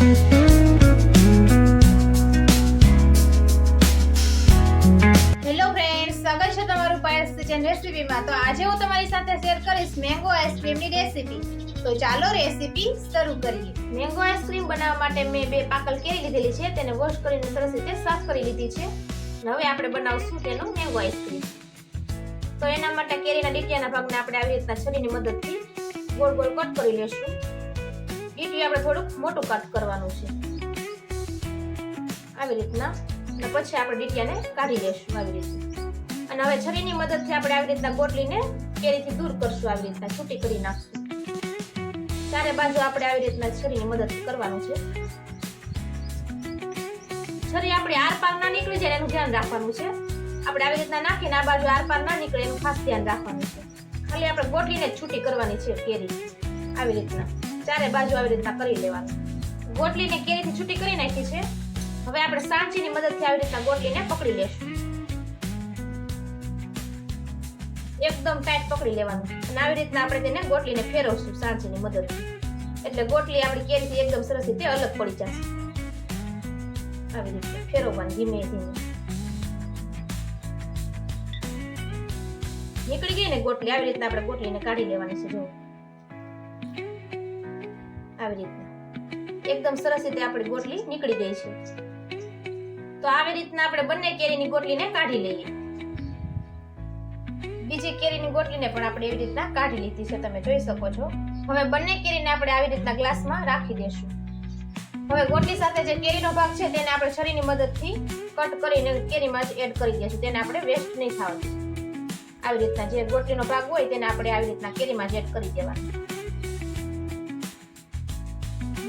Hello friends, સ્વાગત છે તમારું પાયસ કિચન રેસીપીમાં। તો આજે હું તમારી સાથે શેર કરીશ મેંગો આઈસ્ક્રીમની રેસીપી। તો ચાલો રેસીપી શરૂ કરીએ। મેંગો આઈસ્ક્રીમ બનાવવા માટે મેં 2 પાકલ કેરી લીધેલી છે, તેને વોશ કરીને સરસ રીતે સાફ કરી લીધી છે। હવે આપણે બનાવશું તેનો મેંગો આઈસ્ક્રીમ। તો એના માટે કેરીના ડીટીયાના ભાગને આપણે આવી રીતના છરીની મદદથી ગોળ ગોળ કટ કરી લેશું। ડીટીયું આપણે થોડુંક મોટું કટ કરવાનું છે આવી રીતના, અને પછી આપણે ડીટીયાને કાઢી લેશું આવી રીતે। અને હવે છરીની મદદથી આપણે આવી રીતના ગોટલીને કેરીથી દૂર કરશું, આવી રીતના છૂટી કરી નાખશું। ચારે બાજુ આપણે આવી રીતના છરીની મદદથી કરવાનું છે। છરી આપણે આર પાર ના નીકળી જાય એનું ધ્યાન રાખવાનું છે। આપણે આવી રીતના નાખીને આ બાજુ આર પાર ના નીકળે એનું ખાસ ધ્યાન રાખવાનું છે। ખાલી આપણે ગોટલીને જ છૂટી કરવાની છે કેરી, આવી રીતના ચારે બાજુ આવી રીતના કરી લેવાનું। ગોટલીને કેરીથી છૂટી કરી નાખી છે। હવે આપણે સાંચીની મદદથી આવી રીતના ગોટલીને પકડી લેશું, એકદમ ટાઈટ પકડી લેવાનું, અને આવી રીતના આપણે તેને ગોટલીને ફેરવશું સાંચીની મદદથી, એટલે ગોટલી આપણી કેરીથી એકદમ સરસ રીતે અલગ પડી જશે। આવી રીતે ફેરવવાની ધીમે ધીમે, નીકળી ગઈ ને ગોટલી, આવી રીતના આપણે ગોટલીને કાઢી લેવાની છે। જો આવી રીતના એકદમ સરસ રીતે આપણી ગોટલી નીકળી ગઈ છે। તો આવી રીતના આપણે બંને કેરીની ગોટલીને કાઢી લઈએ। બીજી કેરીની ગોટલીને પણ આપણે એવી રીતના કાઢી લીધી છે, તમે જોઈ શકો છો। હવે બંને કેરીને આપણે આવી રીતના ગ્લાસમાં રાખી દેશું। હવે ગોટલી સાથે જે કેરીનો ભાગ છે તેને આપણે છરીની મદદથી કટ કરીને કેરીમાં જ એડ કરી દઈશું, તેને આપણે વેસ્ટ નહીં થવા દઈશું। આવી રીતના જે ગોટલીનો ભાગ હોય તેને આપણે આવી રીતના કેરીમાં જ એડ કરી દેવાનો।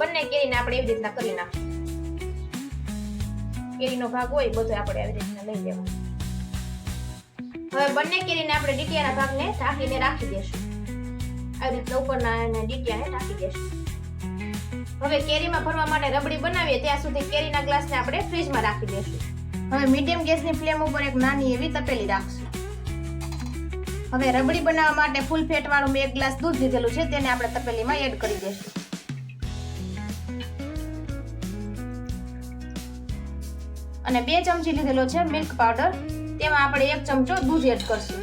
બંને કેરીને આપણે એવી રીતના કરી નાખીશું। કેરીનો ભાગ હોય બધો આપણે આવી રીતના લઈ લેવાનો। હવે બંને કેરીને આપણે ડીટીયાના ભાગને ઢાંકીને રાખી દેશું, આવી રીતના ઉપરના ડીટીયાને ઢાંકી દેશું। હવે કેરીમાં ભરવા માટે રબડી બનાવીએ ત્યાં સુધી કેરીના ગ્લાસને આપણે ફ્રીજમાં રાખી દેશું। હવે મીડિયમ ગેસની ફ્લેમ ઉપર એક નાની એવી તપેલી રાખશું। હવે રબડી બનાવવા માટે ફૂલ ફેટ વાળું મેં 1 ગ્લાસ દૂધ લીધેલું છે, તેને આપણે તપેલીમાં એડ કરી દેશું। અને 2 ચમચી લીધેલો છે મિલ્ક પાવડર, તેમાં આપણે 1 ચમચો દૂધ એડ કરશું।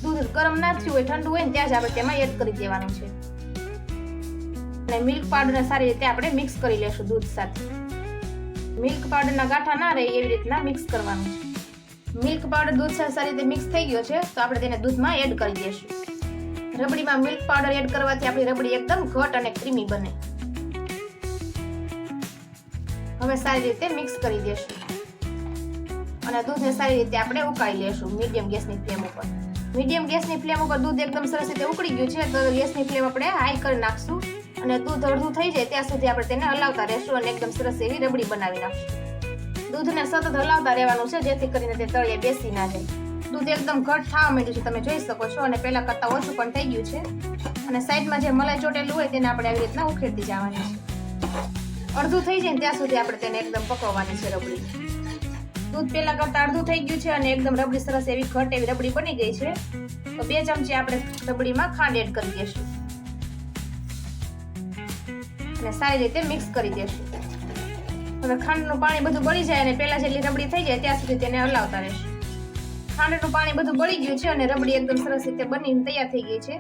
દૂધ ગરમ ના થયું હોય, ઠંડુ હોય ને ત્યાં જ આપણે તેમાં એડ કરી દેવાનું છે, અને મિલ્ક પાવડરને સારી રીતે આપણે મિક્સ કરી લેશું દૂધ સાથે। મિલ્ક પાવડરના ગાંઠા ના રહે એવી રીતના મિક્સ કરવાનું છે। મિલ્ક પાવડર દૂધ સાથે સારી રીતે મિક્સ થઈ ગયો છે, તો આપણે તેને દૂધમાં એડ કરી દઈશું। રબડીમાં મિલ્ક પાવડર એડ કરવાથી આપણી રબડી એકદમ ઘટ અને ક્રીમી બને। હવે સારી રીતે મિક્સ કરી દેશું, અને દૂધને સારી રીતે આપણે ઉકાળી લેશું મીડિયમ ગેસની ફ્લેમ ઉપર। મીડિયમ ગેસની ફ્લેમ ઉપર દૂધ એકદમ સરસ રીતે ઉકળી ગયું છે, તો ગેસની ફ્લેમ આપણે હાઈ કરી નાખશું, અને દૂધ અડધું થઈ જાય ત્યાં સુધી આપણે તેને હલાવતા રહેશું, અને એકદમ સરસ એવી રબડી બનાવી નાખશું। દૂધને સતત હલાવતા રહેવાનું છે, જેથી કરીને તે તળિયે બેસી ના જાય। દૂધ એકદમ ઘટ થવા માંડ્યું છે, તમે જોઈ શકો છો, અને પહેલા કરતા ઓછું પણ થઈ ગયું છે। અને સાઈડમાં જે મલાઈ ચોટેલું હોય તેને આપણે આવી રીતના ઉખેડતી જવાની છે। અડધું થઈ જાય ત્યાં સુધી આપણે તેને એકદમ પકવવાની છે રબડી। દૂધ પહેલા કરતા અડધું થઈ ગયું છે, અને એકદમ રબડી સરસ એવી ઘટ એવી રબડી બની ગઈ છે। તો 2 ચમચી આપણે રબડીમાં ખાંડ એડ કરી દઈશું, અને સારી રીતે મિક્સ કરી દઈશું। હવે ખાંડનું પાણી બધું બળી જાય અને પહેલા જેટલી રબડી થઈ જાય ત્યાં સુધી તેને હલાવતા રહેશું। ખાંડનું પાણી બધું બળી ગયું છે, અને રબડી એકદમ સરસ રીતે બનીને તૈયાર થઈ ગઈ છે।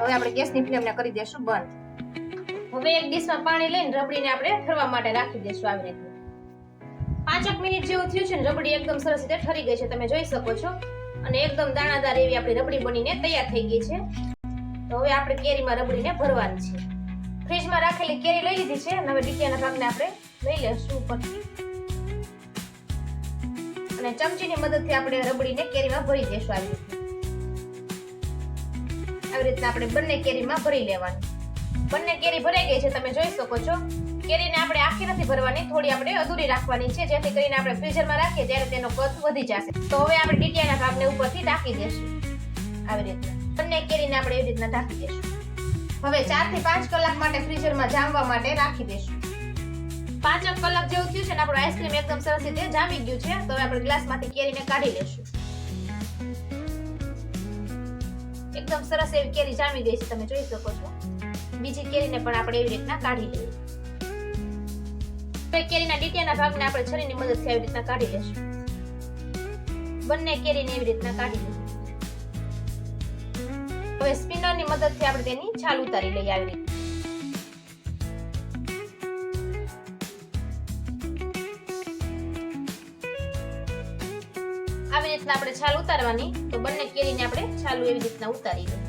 હવે આપણે ગેસની ફ્લેમને કરી દઈશું બંધ। હવે એક ડીશમાં પાણી લઈને રબડીને આપણે ઠરવા માટે રાખી દઈશું આવી રીતે। 5 મિનિટ જેવું થયું છે ને રબડી એકદમ સરસ રીતે ઠરી ગઈ છે, તમે જોઈ શકો છો, અને એકદમ દાણાદાર એવી આપણી રબડી બનીને તૈયાર થઈ ગઈ છે। તો હવે આપણે કેરીમાં રબડીને ભરવાની છે। ફ્રીજમાં રાખેલી કેરી લઈ લીધી છે, અને હવે ડીટીયાના ભાગને આપણે લઈ લેશું ઉપરથી, અને ચમચીની મદદથી આપણે રબડીને કેરીમાં ભરી દેશું આવી રીતે। આવી રીતના આપણે બંને કેરીમાં ભરી લેવાની। બંને કેરી ભરાઈ ગઈ છે, તમે જોઈ શકો છો। કેરીને આપણે આખી નથી ભરવાની, થોડી આપણે અધૂરી રાખવાની છે, જેથી કરીને આપણે ફ્રીઝરમાં રાખીએ ત્યારે તેનો કદ વધી જશે। તો હવે આપણે ડીટીયાના ભાગને ઉપરથી ઢાંકી દેશું આવી રીતના। બંને કેરીને આપણે એવી રીતના ઢાંકી દેશું। હવે 4 થી 5 કલાક માટે ફ્રીઝરમાં જામવા માટે રાખી દેશું। 5 કલાક જેવું થયું છે ને આપણું આઈસ્ક્રીમ એકદમ સરસ રીતે જામી ગયું છે, તો હવે આપણે ગ્લાસમાંથી કેરીને કાઢી લેશું। એકદમ સરસ એવી કેરી જામી ગઈ છે, તમે જોઈ શકો છો। બીજી કેરીને પણ આપણે એવી રીતના કાઢી લઈએ। હવે કેરીના ડીટીયાના ભાગને આપણે છરીની મદદથી આવી રીતના કાઢી લેશું. બંને કેરીને એવી રીતના કાઢી લઈએ. હવે સ્પિનરની મદદથી આપણે તેની છાલ ઉતારી લઈએ આવી રીતે. આવી રીતના આપણે છાલ ઉતારવાની. તો બંને કેરીને આપણે છાલ એવી રીતના ઉતારી લઈએ.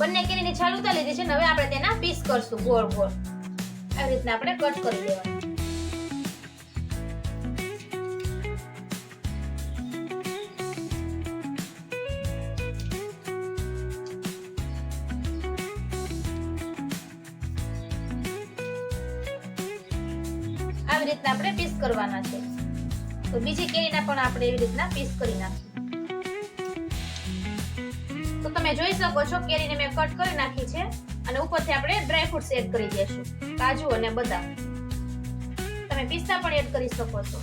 બંને કેરીની છાલ ઉતારી લીધી છે ને હવે આપણે તેના પીસ કરશું ગોળ ગોળ. આવી રીતના આપણે કટ કરી લેવાનું. આવી રીતના આપણે પીસ કરવાના છે. તો બીજી કેરીના પણ આપણે એવી રીતના પીસ કરી નાખીએ. તો તમે જોઈ શકો છો કેરીને મેં કટ કરી નાખી છે અને ઉપરથી આપણે ડ્રાય ફ્રૂટ્સ એડ કરી દઈશું. કાજુ અને બદામ. તમે પિસ્તા પણ એડ કરી શકો છો.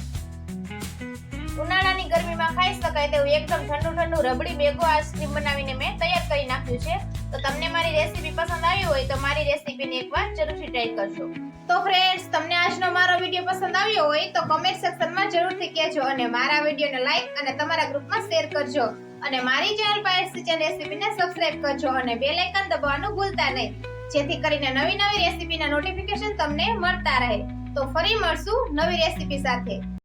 ઉનાળાની ગરમીમાં ખાઈ શકાય તેવું એકદમ ઠંડુ ઠંડુ રબડી મેંગો આઈસ્ક્રીમ બનાવીને મેં તૈયાર કરી નાખ્યું છે. તો તમને મારી રેસીપી પસંદ આવી હોય તો મારી રેસીપીને એકવાર જરૂરથી ટ્રાય કરજો. તો ફ્રેન્ડ્સ, તમને આજનો મારો વિડિયો પસંદ આવ્યો હોય તો કમેન્ટ સેક્શનમાં જરૂરથી કહેજો અને મારા વિડિયોને લાઈક અને તમારા ગ્રુપમાં શેર કરજો. અને મારી ચેનલ પાયસ કિચન રેસીપીને સબસ્ક્રાઇબ કરજો અને બેલ આઇકન દબાવવાનું ભૂલતા નહીં, જેથી કરીને નવી નવી રેસીપીના નોટિફિકેશન તમને મળતા રહે. તો ફરી મળશું નવી રેસીપી સાથે.